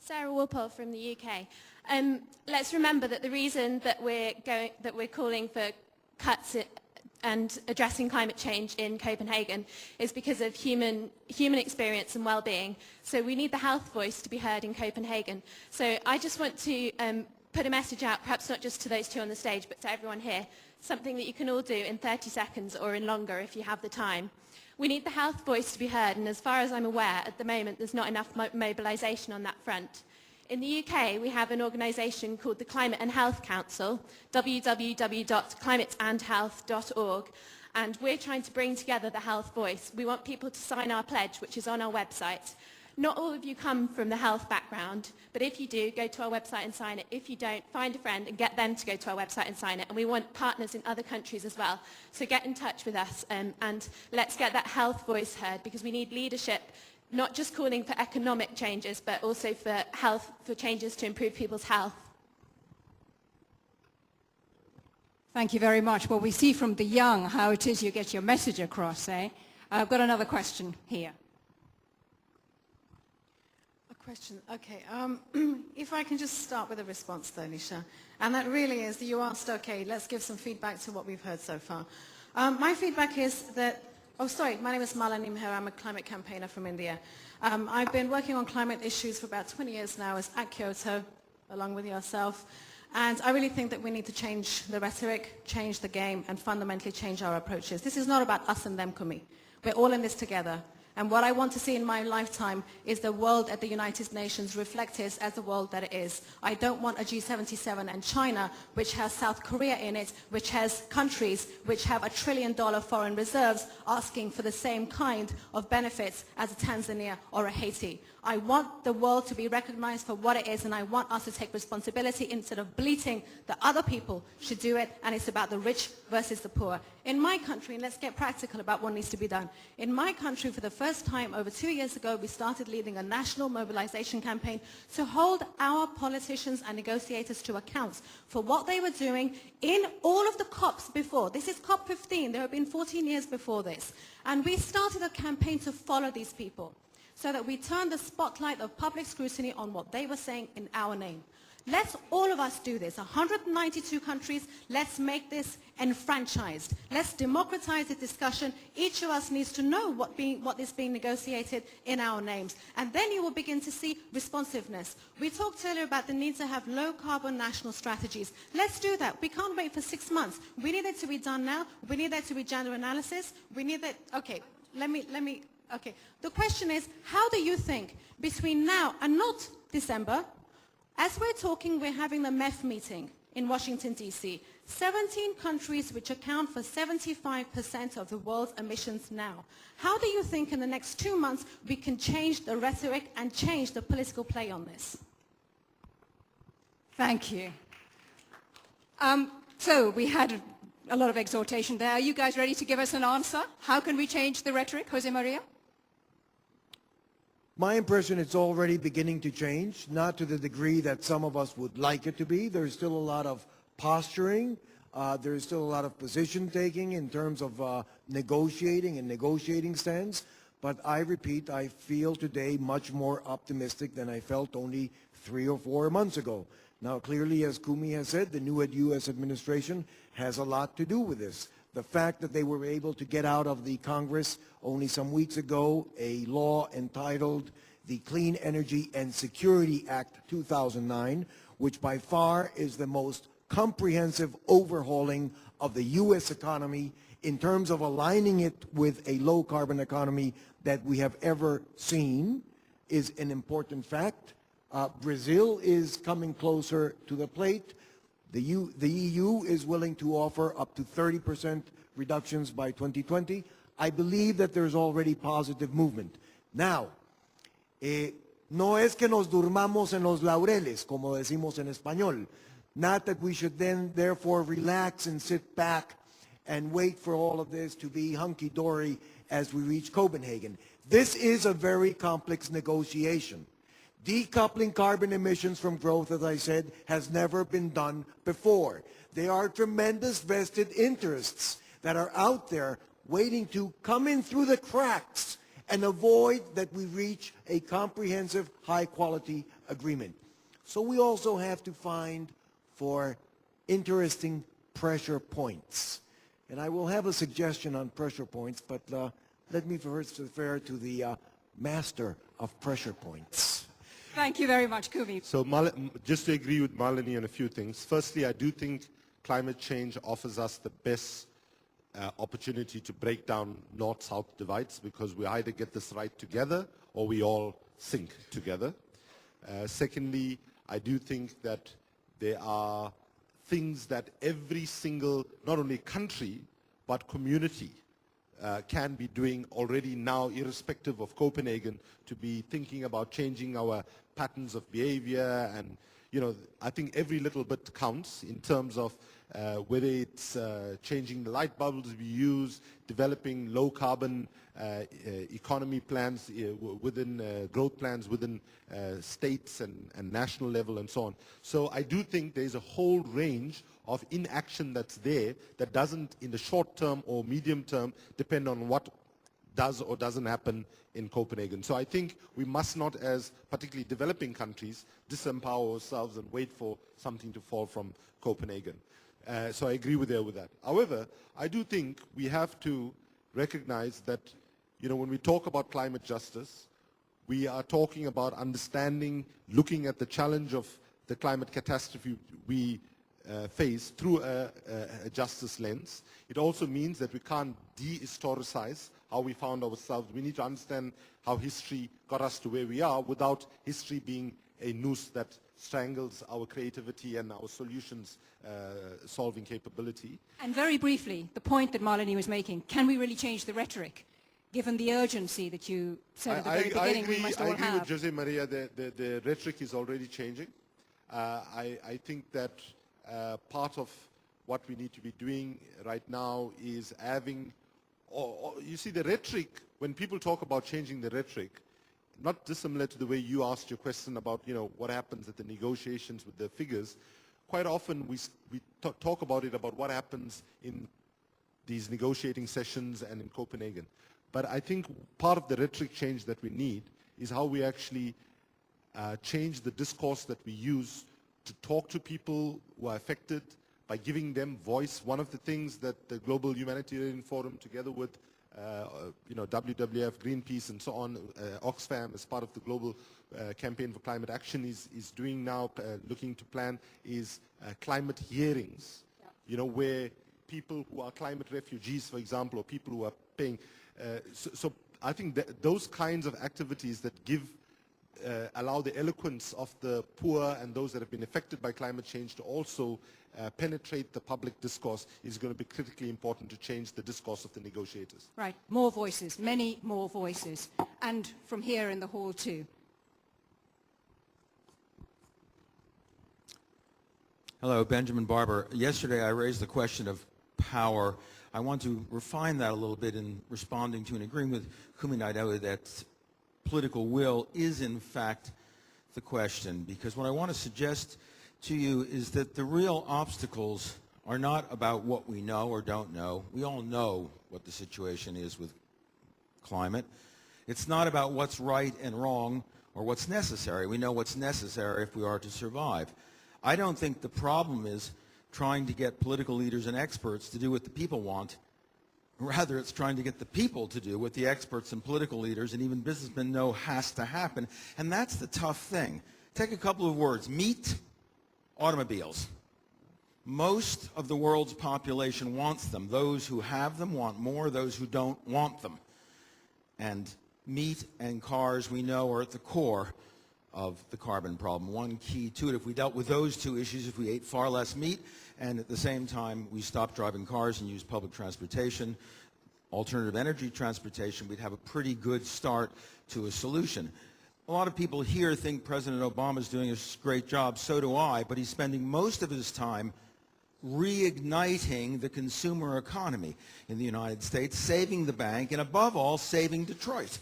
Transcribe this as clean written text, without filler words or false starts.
Sarah Walpole from the UK. Let's remember that the reason that we're calling for cuts and addressing climate change in Copenhagen is because of human experience and well-being. So we need the health voice to be heard in Copenhagen. So I just want to put a message out, perhaps not just to those two on the stage, but to everyone here, something that you can all do in 30 seconds or in longer if you have the time. We need the health voice to be heard, and as far as I'm aware, at the moment, there's not enough mobilisation on that front. In the UK, we have an organisation called the Climate and Health Council, www.climateandhealth.org, and we're trying to bring together the health voice. We want people to sign our pledge, which is on our website. Not all of you come from the health background, but if you do, go to our website and sign it. If you don't, find a friend and get them to go to our website and sign it. And we want partners in other countries as well. So get in touch with us and let's get that health voice heard, because we need leadership, not just calling for economic changes, but also for health, for changes to improve people's health. Thank you very much. Well, we see from the young how it is you get your message across, eh? I've got another question here. Question. Okay. If I can just start with a response though, Nisha. And that really is that you asked, okay, let's give some feedback to what we've heard so far. My feedback is that, my name is Malini Meher. I'm a climate campaigner from India. I've been working on climate issues for about 20 years now at Kyoto, along with yourself. And I really think that we need to change the rhetoric, change the game, and fundamentally change our approaches. This is not about us and them, Kumi. We're all in this together. And what I want to see in my lifetime is the world at the United Nations reflected as the world that it is. I don't want a G77 and China, which has South Korea in it, which has countries which have $1 trillion foreign reserves, asking for the same kind of benefits as a Tanzania or a Haiti. I want the world to be recognized for what it is, and I want us to take responsibility instead of bleating that other people should do it, and it's about the rich versus the poor. In my country, and let's get practical about what needs to be done. In my country, for the first time, over 2 years ago, we started leading a national mobilization campaign to hold our politicians and negotiators to account for what they were doing in all of the COPs before. This is COP 15. There have been 14 years before this. And we started a campaign to follow these people, so that we turn the spotlight of public scrutiny on what they were saying in our name. Let's all of us do this. 192 countries, let's make this enfranchised. Let's democratize the discussion. Each of us needs to know what is being negotiated in our names. And then you will begin to see responsiveness. We talked earlier about the need to have low-carbon national strategies. Let's do that. We can't wait for 6 months. We need it to be done now. We need there to be gender analysis. We need that. Okay, okay. The question is, how do you think between now and not December, as we're talking, we're having the MEF meeting in Washington, D.C. 17 countries which account for 75% of the world's emissions now. How do you think in the next 2 months we can change the rhetoric and change the political play on this? Thank you. So we had a lot of exhortation there. Are you guys ready to give us an answer? How can we change the rhetoric, Jose Maria? My impression, it's already beginning to change, not to the degree that some of us would like it to be. There's still a lot of posturing. There's still a lot of position taking in terms of negotiating stands. But I repeat, I feel today much more optimistic than I felt only 3 or 4 months ago. Now, clearly, as Kumi has said, the new U.S. administration has a lot to do with this. The fact that they were able to get out of the Congress only some weeks ago a law entitled the Clean Energy and Security Act 2009, which by far is the most comprehensive overhauling of the U.S. economy in terms of aligning it with a low-carbon economy that we have ever seen, is an important fact. Brazil is coming closer to the plate. The EU is willing to offer up to 30% reductions by 2020. I believe that there's already positive movement. Now, no es que nos durmamos en los laureles, como decimos en español. Not that we should then therefore relax and sit back and wait for all of this to be hunky-dory as we reach Copenhagen. This is a very complex negotiation. Decoupling carbon emissions from growth, as I said, has never been done before. There are tremendous vested interests that are out there waiting to come in through the cracks and avoid that we reach a comprehensive, high-quality agreement. So we also have to find for interesting pressure points. And I will have a suggestion on pressure points, but let me first refer to the master of pressure points. Thank you very much, Kumi. So just to agree with Malini on a few things. Firstly, I do think climate change offers us the best opportunity to break down north-south divides, because we either get this right together or we all sink together. Secondly, I do think that there are things that every single, not only country, but community can be doing already now, irrespective of Copenhagen, to be thinking about changing our patterns of behavior. And, you know, I think every little bit counts in terms of whether it's changing the light bulbs we use, developing low carbon economy plans within growth plans within states and national level and so on. So I do think there's a whole range of inaction that's there that doesn't, in the short term or medium term, depend on what does or doesn't happen in Copenhagen. So I think we must not, as particularly developing countries, disempower ourselves and wait for something to fall from Copenhagen. So I agree with that. However, I do think we have to recognize that, you know, when we talk about climate justice, we are talking about understanding, looking at the challenge of the climate catastrophe we face through a justice lens. It also means that we can't dehistoricize how we found ourselves. We need to understand how history got us to where we are without history being a noose that strangles our creativity and our solutions solving capability. And very briefly, the point that Malini was making, can we really change the rhetoric, given the urgency that you said at the very beginning we must all have? I agree with Jose Maria. The rhetoric is already changing. I think that part of what we need to be doing right now is having, you see, the rhetoric, when people talk about changing the rhetoric, not dissimilar to the way you asked your question about, you know, what happens at the negotiations with the figures. Quite often we talk about it, about what happens in these negotiating sessions and in Copenhagen. But I think part of the rhetoric change that we need is how we actually change the discourse that we use to talk to people who are affected by giving them voice. One of the things that the Global Humanitarian Forum, together with you know, WWF, Greenpeace, and so on, Oxfam, as part of the global campaign for climate action, is doing now, looking to plan, is climate hearings. Yeah. You know, where people who are climate refugees, for example, or people who are paying. So I think that those kinds of activities that give, allow the eloquence of the poor and those that have been affected by climate change to also penetrate the public discourse is going to be critically important to change the discourse of the negotiators. Right, more voices, many more voices, and from here in the hall too. Hello, Benjamin Barber. Yesterday I raised the question of power. I want to refine that a little bit in responding to and agreeing with Kumi Naidoo that political will is in fact the question, because what I want to suggest to you is that the real obstacles are not about what we know or don't know. We all know what the situation is with climate. It's not about what's right and wrong or what's necessary. We know what's necessary if we are to survive. I don't think the problem is trying to get political leaders and experts to do what the people want. Rather, it's trying to get the people to do what the experts and political leaders and even businessmen know has to happen. And that's the tough thing. Take a couple of words. Meat, automobiles. Most of the world's population wants them. Those who have them want more. Those who don't want them. And meat and cars, we know, are at the core of the carbon problem. One key to it, if we dealt with those two issues, if we ate far less meat, and at the same time we stopped driving cars and used public transportation, alternative energy transportation, we'd have a pretty good start to a solution. A lot of people here think President Obama is doing a great job. So do I, but he's spending most of his time reigniting the consumer economy in the United States, saving the bank, and above all, saving Detroit.